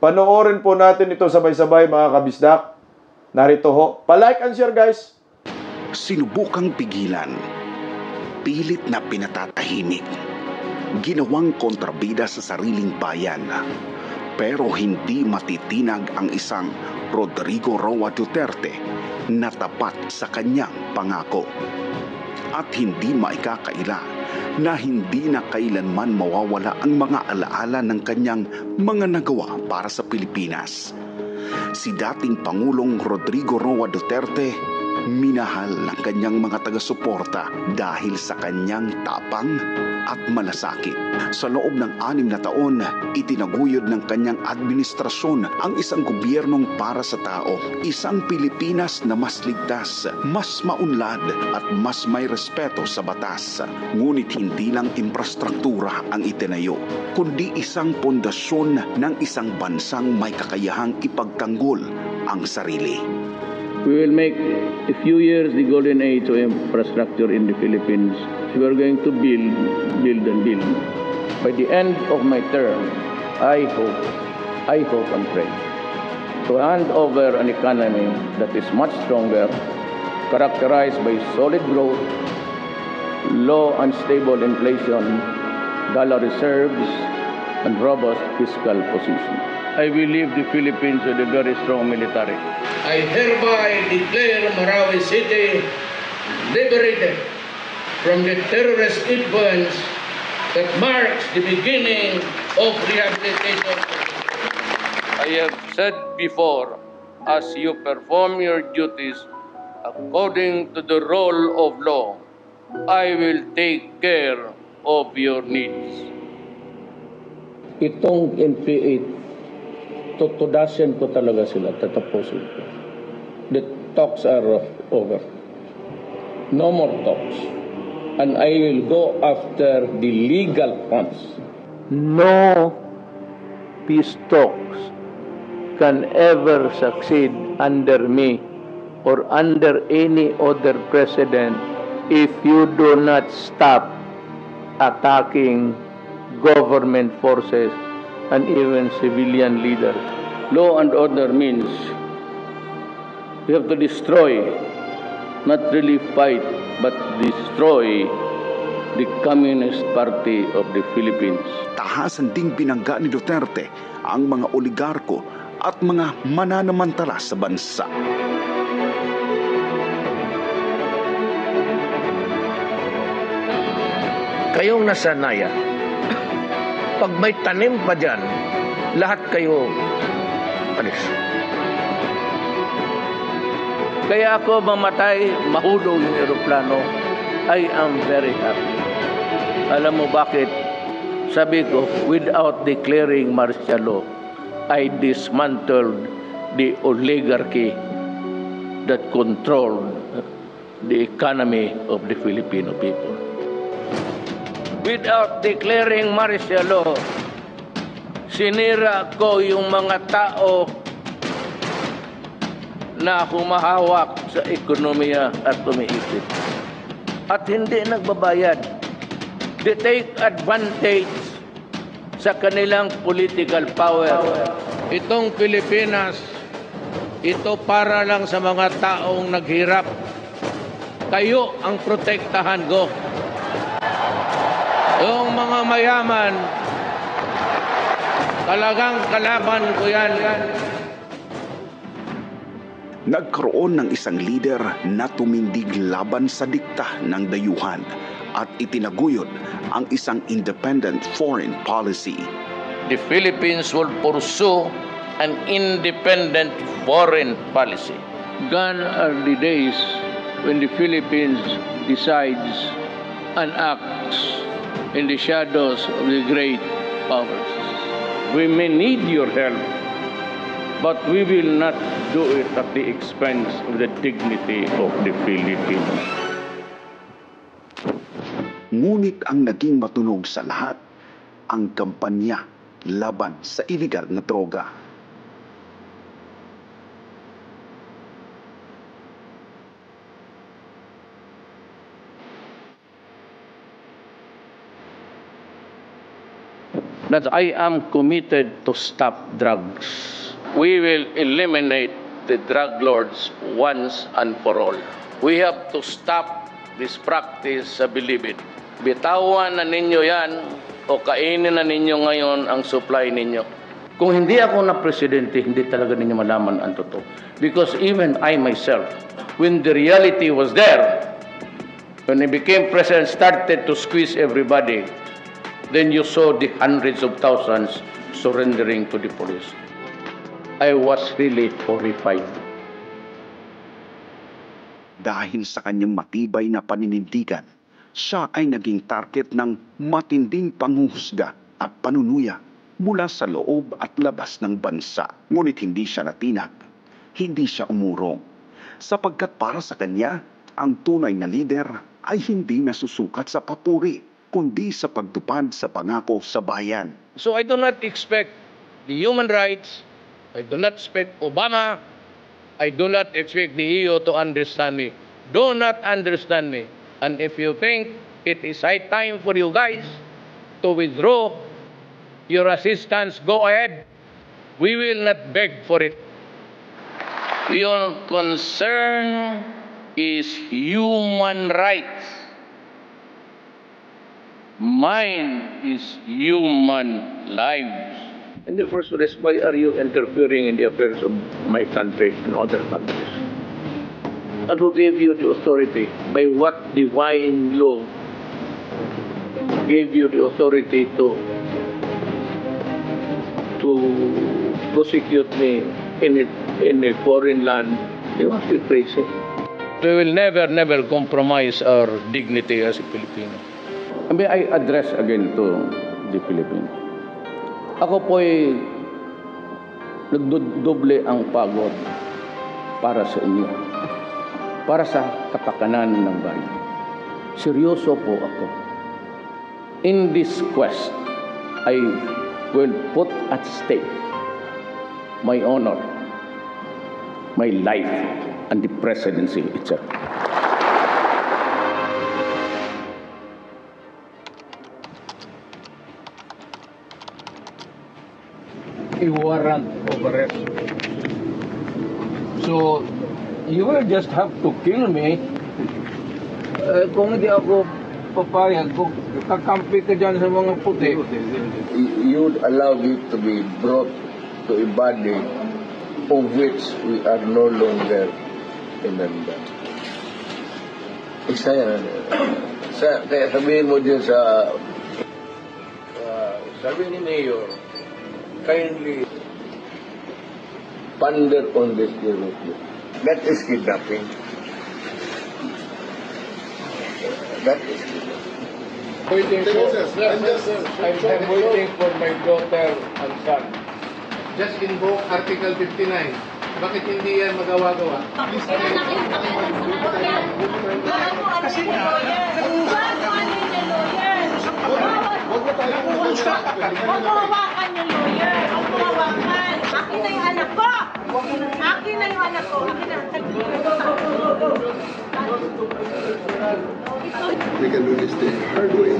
Panoorin po natin ito sabay-sabay mga kabisdak. Narito ho. Pa-like and share guys. Sinubukang pigilan. Pilit na pinatatahimik. Ginawang kontrabida sa sariling bayan. Pero hindi matitinag ang isang Rodrigo Roa Duterte na tapat sa kanyang pangako. At hindi maikakaila na hindi na kailanman mawawala ang mga alaala ng kanyang mga nagawa para sa Pilipinas. Si dating Pangulong Rodrigo Roa Duterte, minahal ng kanyang mga taga-suporta dahil sa kanyang tapang at malasakit. Sa loob ng 6 na taon, itinaguyod ng kanyang administrasyon ang isang gobyernong para sa tao. Isang Pilipinas na mas ligtas, mas maunlad at mas may respeto sa batas. Ngunit hindi lang infrastruktura ang itinayo, kundi isang pundasyon ng isang bansang may kakayahang ipagtanggol ang sarili. We will make a few years the golden age of infrastructure in the Philippines. We are going to build and build. By the end of my term, I hope and pray to hand over an economy that is much stronger, characterized by solid growth, low and stable inflation, dollar reserves, and robust fiscal position. I will leave the Philippines with a very strong military. I hereby declare Marawi City liberated from the terrorist influence that marks the beginning of rehabilitation. I have said before, as you perform your duties according to the rule of law, I will take care of your needs. Itong NPA, tutudasin ko talaga sila, tatapusin ko. The talks are over. No more talks. And I will go after the legal funds. No peace talks can ever succeed under me or under any other president if you do not stop attacking government forces and even civilian leaders. Law and order means we have to destroy, not really fight, but destroy the Communist Party of the Philippines. Tahasan ding binangga ni Duterte ang mga oligarko at mga mananamantala sa bansa. Kayong nasanaya, pag may tanim pa dyan, lahat kayo alis. Kaya ako mamatay, mahulog yung eroplano, I am very happy. Alam mo bakit? Sabi ko, without declaring martial law, I dismantled the oligarchy that controlled the economy of the Filipino people. Without declaring martial law, sinira ko yung mga tao na humahawak sa ekonomiya at umiipit. At hindi nagbabayad. They take advantage sa kanilang political power. Itong Pilipinas, ito para lang sa mga taong naghirap. Kayo ang protektahan ko. Yung mga mayaman, talagang kalaban ko yan. Nagkaroon ng isang lider na tumindig laban sa dikta ng dayuhan at itinaguyod ang isang independent foreign policy. The Philippines will pursue an independent foreign policy. Gone are the days when the Philippines decides and acts in the shadows of the great powers. We may need your help, but we will not do it at the expense of the dignity of the Philippines. Ngunit ang naging matunog sa lahat, ang kampanya laban sa illegal na droga. that I am committed to stop drugs. We will eliminate the drug lords once and for all. We have to stop this practice sa Bilibid. Bitawan na ninyo yan o kainin na ninyo ngayon ang supply ninyo. Kung hindi ako na presidente, hindi talaga ninyo malaman ang totoo. Because even I myself, when the reality was there, when I became president, started to squeeze everybody, then you saw the hundreds of thousands surrendering to the police. I was really horrified. Dahil sa kanyang matibay na paninindigan, siya ay naging target ng matinding panghuhusga at panunuya mula sa loob at labas ng bansa. Ngunit hindi siya natinag, hindi siya umurong, sapagkat para sa kanya, ang tunay na lider ay hindi nasusukat sa papuri, kundi sa pagtupad sa pangako sa bayan. So I do not expect the human rights, I do not expect Obama, I do not expect the EU to understand me. Do not understand me. And if you think it is high time for you guys to withdraw your assistance, go ahead. We will not beg for it. Your concern is human rights. Mine is human lives. In the first place, why are you interfering in the affairs of my country and other countries? And who gave you the authority? By what divine law gave you the authority to prosecute me in a foreign land? You must be crazy. We will never compromise our dignity as a Filipino. May I address again to the Philippines? Ako po'y nagdodoble ang pagod para sa inyo, para sa kapakanan ng bayan. Seryoso po ako. In this quest, I will put at stake my honor, my life, and the presidency itself. A warrant of arrest. So, you will just have to kill me. Kung hindi ako papayag, kung kakampi ka dyan sa mga puti. You would allow it to be brought to a body of which we are no longer in under. Isa yan. Kaya sabihin mo din sa sabi ni Mayor, kindly ponder on this directly. That is kidnapping. That is kidnapping. Waiting for, I'm waiting for my daughter and son. Just invoke Article 59. Bakit hindi yan magawa-gawa? Huwag mo hawakan yung lawyer. Huwag mo hawakan. Akin na yung anak ko. Akin na yung anak ko. Akin na. We can do this the hard way.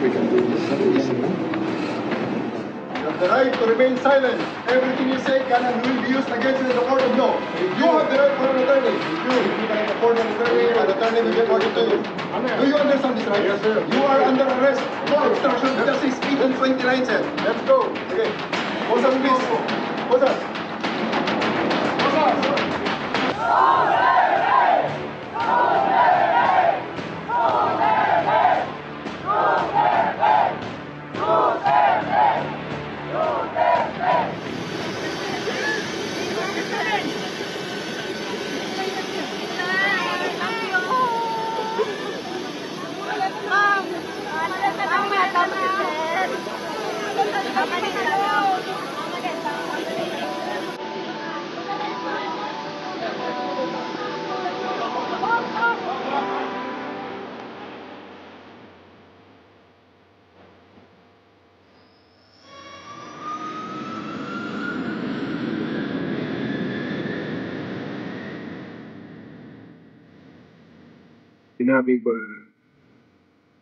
We can do this easy. You have the right to remain silent. Everything you say can and will be used against you in the court of law. You have the right for an attorney. If you can afford an attorney will get ordered to you. Do you understand this right? Yes, sir. You are under arrest for obstruction of justice, 8 and 29, sir. Let's go. Okay. Pause up, please. Pause up. Pause up. Sinabi ko,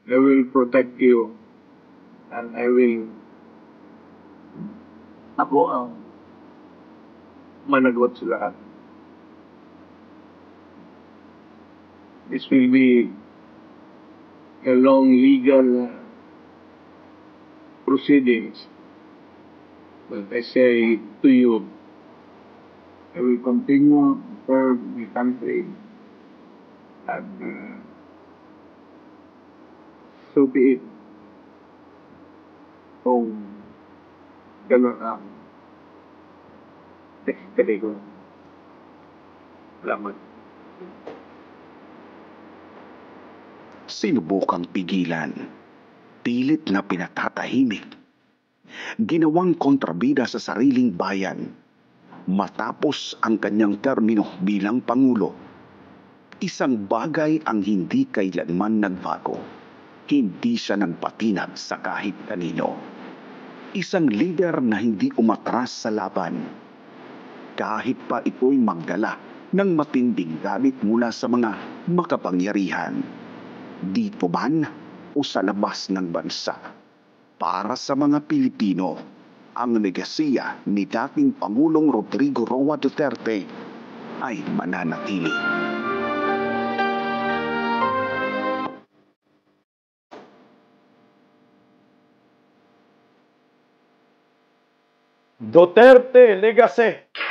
I will protect you and I will Ako ang managot sa lahat. This will be a long legal proceedings. But I say to you, I will continue to serve the country and so be it. Kung gano'n ang destiny ko. Salamat. Sinubukang pigilan, pilit na pinatatahimik, ginawang kontrabida sa sariling bayan matapos ang kanyang termino bilang Pangulo. Isang bagay ang hindi kailanman nagbago. Hindi siya nagpatinag sa kahit kanino. Isang lider na hindi umatras sa laban. Kahit pa ito'y magdala ng matinding galit mula sa mga makapangyarihan. Dito man o sa labas ng bansa. Para sa mga Pilipino, ang legasiya ni dating Pangulong Rodrigo Roa Duterte ay mananatili. Duterte Legacy.